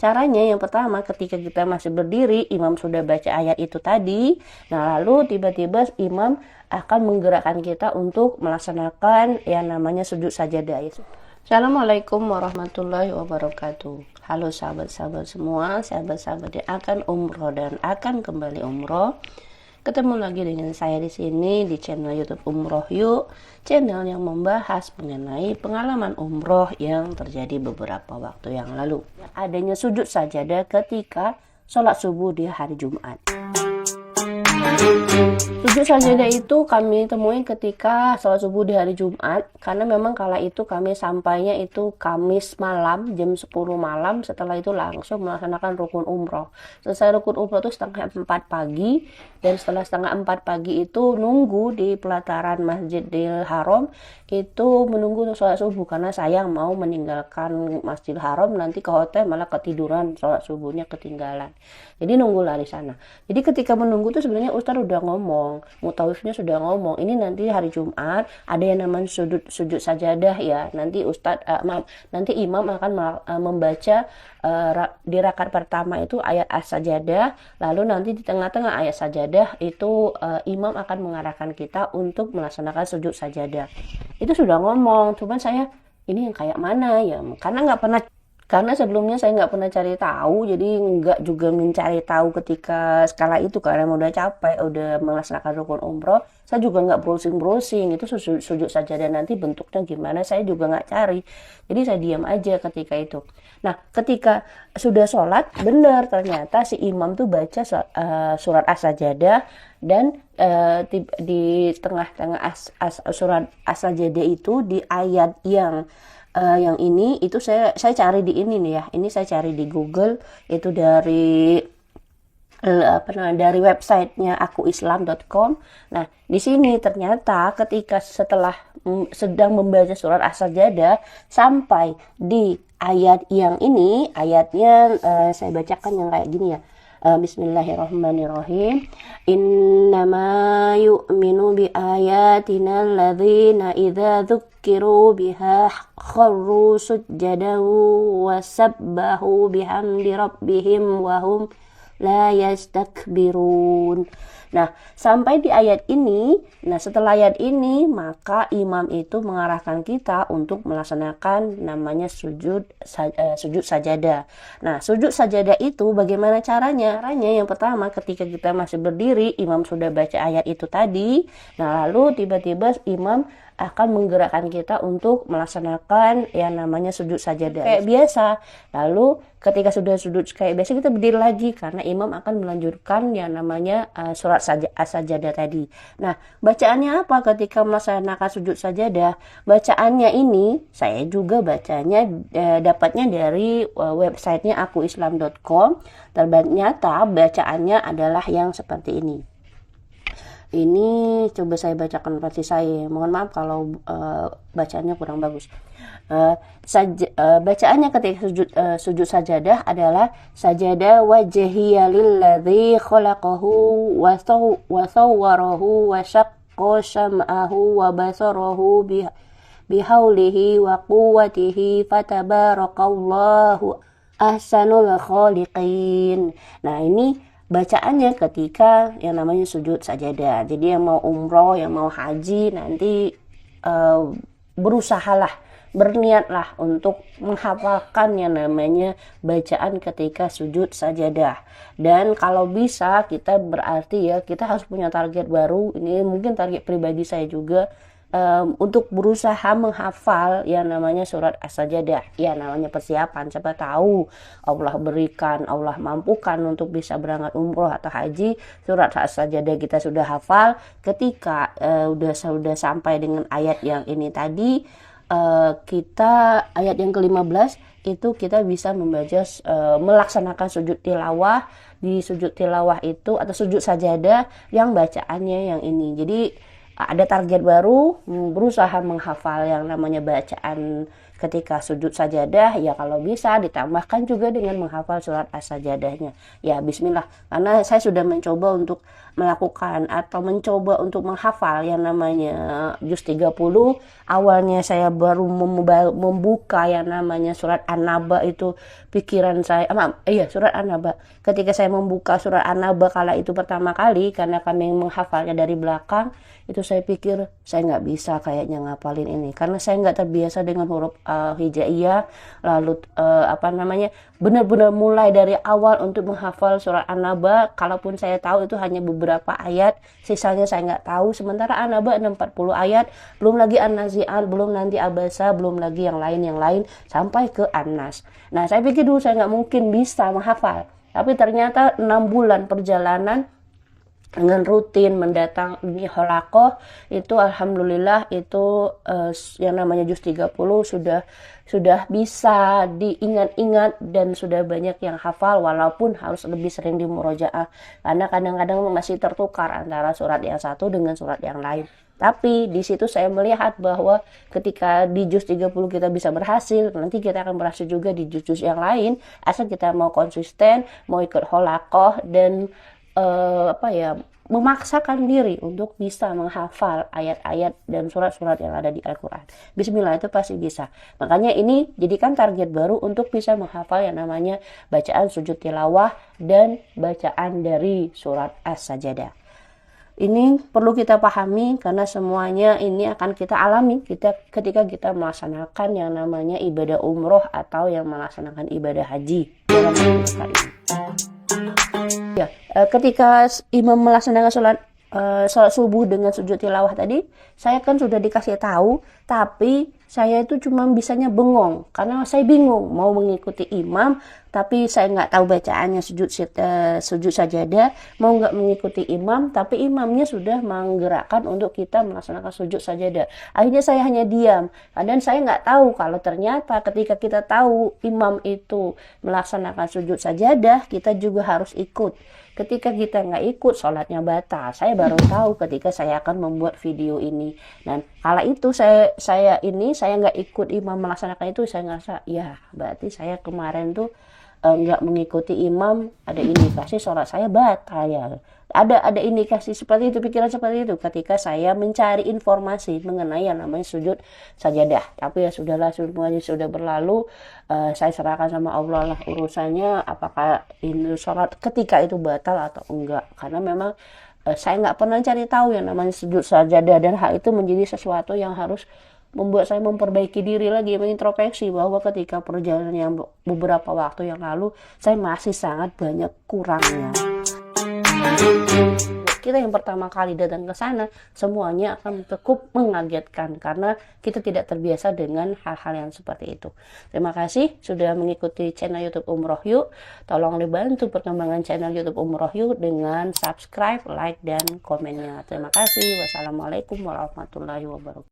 Caranya yang pertama, ketika kita masih berdiri, imam sudah baca ayat itu tadi. Nah, lalu tiba-tiba imam akan menggerakkan kita untuk melaksanakan yang namanya sujud sajadah. Assalamualaikum warahmatullahi wabarakatuh. Halo sahabat-sahabat semua, sahabat-sahabat yang akan umroh dan akan kembali umroh. Ketemu lagi dengan saya di sini di channel YouTube Umroh Yuk, channel yang membahas mengenai pengalaman umroh yang terjadi beberapa waktu yang lalu. Adanya sujud sajadah ketika sholat subuh di hari Jumat. Sujud sajadah itu kami temui ketika sholat subuh di hari Jumat, karena memang kala itu kami sampainya itu Kamis malam, jam 10 malam. Setelah itu langsung melaksanakan rukun umroh. Selesai rukun umroh itu setengah 4 pagi, dan setelah setengah 4 pagi itu nunggu di pelataran Masjidil Haram, itu menunggu untuk sholat subuh, karena sayang mau meninggalkan Masjidil Haram nanti ke hotel malah ketiduran, sholat subuhnya ketinggalan. Jadi nunggulah di sana. Jadi ketika menunggu tuh sebenarnya Ustadz udah ngomong, mutawifnya sudah ngomong, ini nanti hari Jumat ada yang namanya sujud sajadah ya. Nanti nanti imam akan membaca di rakaat pertama itu ayat as-sajadah, lalu nanti di tengah-tengah ayat sajadah itu imam akan mengarahkan kita untuk melaksanakan sujud sajadah. Itu sudah ngomong, cuman saya ini yang kayak mana ya, karena sebelumnya saya nggak pernah cari tahu, jadi nggak juga mencari tahu ketika skala itu, karena udah capek, udah melaksanakan rukun umroh. Saya juga nggak browsing itu sujud sajadah nanti bentuknya gimana, saya juga nggak cari. Jadi saya diam aja ketika itu. Nah, ketika sudah sholat, benar ternyata si imam tuh baca surat as-sajadah, dan di tengah-tengah surat as-sajadah itu di ayat yang ini itu saya cari di ini nih ya. Ini saya cari di Google, itu dari dari websitenya akuislam.com. Nah, di sini ternyata ketika setelah sedang membaca surat as-sajadah sampai di ayat yang ini, ayatnya saya bacakan yang kayak gini ya. Bismillahirrahmanirrahim. Innama yu'minu bi ayatina alladzina idza dzukkiru biha kharru sujjadan wa sabbahu bihamdi rabbihim wa hum la yastakbirun. Nah, sampai di ayat ini, setelah ayat ini, maka imam itu mengarahkan kita untuk melaksanakan namanya sujud sajadah. Nah, sujud sajadah itu bagaimana caranya? Caranya yang pertama, ketika kita masih berdiri, imam sudah baca ayat itu tadi. Nah, lalu tiba-tiba imam akan menggerakkan kita untuk melaksanakan yang namanya sujud sajadah kayak biasa. Lalu ketika sudah sujud kayak biasa, kita berdiri lagi karena imam akan melanjutkan yang namanya surat as-sajadah tadi. Nah, bacaannya apa ketika melaksanakan sujud sajadah? Bacaannya ini saya juga bacanya dapatnya dari websitenya akuislam.com. Ternyata bacaannya adalah yang seperti ini. Ini coba saya bacakan versi saya. Mohon maaf kalau bacaannya kurang bagus. Bacaannya ketika sujud sajadah adalah sajada wajhiya lilladzi khalaqahu wa sawwarahu wa syaqqa syam'ahu wa basarahu bihaulihi wa quwwatihi fatabarakallahu ahsanul khaliqin. Nah, ini bacaannya ketika yang namanya sujud sajadah. Jadi yang mau umroh, yang mau haji nanti berusahalah, berniatlah untuk menghafalkan yang namanya bacaan ketika sujud sajadah. Dan kalau bisa kita berarti ya, kita harus punya target baru. Ini mungkin target pribadi saya juga, untuk berusaha menghafal yang namanya surat as-sajadah. Ya, namanya persiapan, siapa tahu Allah berikan, Allah mampukan untuk bisa berangkat umroh atau haji, surat as-sajadah kita sudah hafal. Ketika sudah sampai dengan ayat yang ini tadi, kita ayat yang ke-15 itu kita bisa membaca melaksanakan sujud tilawah. Di sujud tilawah itu atau sujud sajadah yang bacaannya yang ini. Jadi ada target baru, berusaha menghafal yang namanya bacaan ketika sujud sajadah ya kalau bisa ditambahkan juga dengan menghafal surat as-sajadahnya. Ya bismillah, karena saya sudah mencoba untuk melakukan atau mencoba untuk menghafal yang namanya juz 30. Awalnya saya baru membuka yang namanya surat An-Naba, itu pikiran saya surat An-Naba. Ketika saya membuka surat An-Naba kala itu pertama kali, karena kami menghafalnya dari belakang, itu saya pikir saya nggak bisa kayaknya ngapalin ini, karena saya nggak terbiasa dengan huruf hijaiyah. Lalu benar-benar mulai dari awal untuk menghafal surat An-Naba, kalaupun saya tahu itu hanya beberapa ayat, sisanya saya nggak tahu. Sementara An-Naba 40 ayat, belum lagi An-Nazi'at, belum nanti Abasa, belum lagi yang lain sampai ke An-Nas. Nah, saya pikir dulu saya nggak mungkin bisa menghafal, tapi ternyata 6 bulan perjalanan dengan rutin mendatangi halakoh itu alhamdulillah itu yang namanya juz 30 sudah bisa diingat-ingat dan sudah banyak yang hafal, walaupun harus lebih sering di murojaah karena kadang-kadang masih tertukar antara surat yang satu dengan surat yang lain. Tapi di situ saya melihat bahwa ketika di juz 30 kita bisa berhasil, nanti kita akan berhasil juga di juz-juz yang lain, asal kita mau konsisten, mau ikut halakoh dan memaksakan diri untuk bisa menghafal ayat-ayat dan surat-surat yang ada di Al-Quran. Bismillah, itu pasti bisa. Makanya ini jadikan target baru untuk bisa menghafal yang namanya bacaan sujud tilawah dan bacaan dari surat As-Sajadah. Ini perlu kita pahami karena semuanya ini akan kita alami ketika kita melaksanakan yang namanya ibadah umroh atau yang melaksanakan ibadah haji dalam ini. Ya, ketika imam melaksanakan sholat subuh dengan sujud tilawah tadi, saya kan sudah dikasih tahu, tapi saya itu cuma bisanya bengong karena saya bingung mau mengikuti imam, tapi saya nggak tahu bacaannya sujud sajadah, mau nggak mengikuti imam, tapi imamnya sudah menggerakkan untuk kita melaksanakan sujud sajadah. Akhirnya saya hanya diam, dan saya nggak tahu kalau ternyata ketika kita tahu imam itu melaksanakan sujud sajadah, kita juga harus ikut. Ketika kita nggak ikut, sholatnya batal. Saya baru tahu ketika saya akan membuat video ini. Dan kala itu saya nggak ikut imam melaksanakan itu, saya ngerasa ya berarti saya kemarin tuh nggak mengikuti imam, ada indikasi sholat saya batal ya. Ada indikasi seperti itu, pikiran seperti itu ketika saya mencari informasi mengenai yang namanya sujud sajadah. Tapi ya sudahlah, semuanya sudah berlalu. Saya serahkan sama Allah lah urusannya, apakah ini sholat ketika itu batal atau enggak. Karena memang saya nggak pernah cari tahu yang namanya sujud sajadah, dan hal itu menjadi sesuatu yang harus membuat saya memperbaiki diri lagi, mengintrospeksi bahwa ketika perjalanan yang beberapa waktu yang lalu saya masih sangat banyak kurangnya. Kita yang pertama kali datang ke sana, semuanya akan cukup mengagetkan karena kita tidak terbiasa dengan hal-hal yang seperti itu. Terima kasih sudah mengikuti channel YouTube Umroh Yuk. Tolong dibantu perkembangan channel YouTube Umroh Yuk dengan subscribe, like, dan komennya. Terima kasih. Wassalamualaikum warahmatullahi wabarakatuh.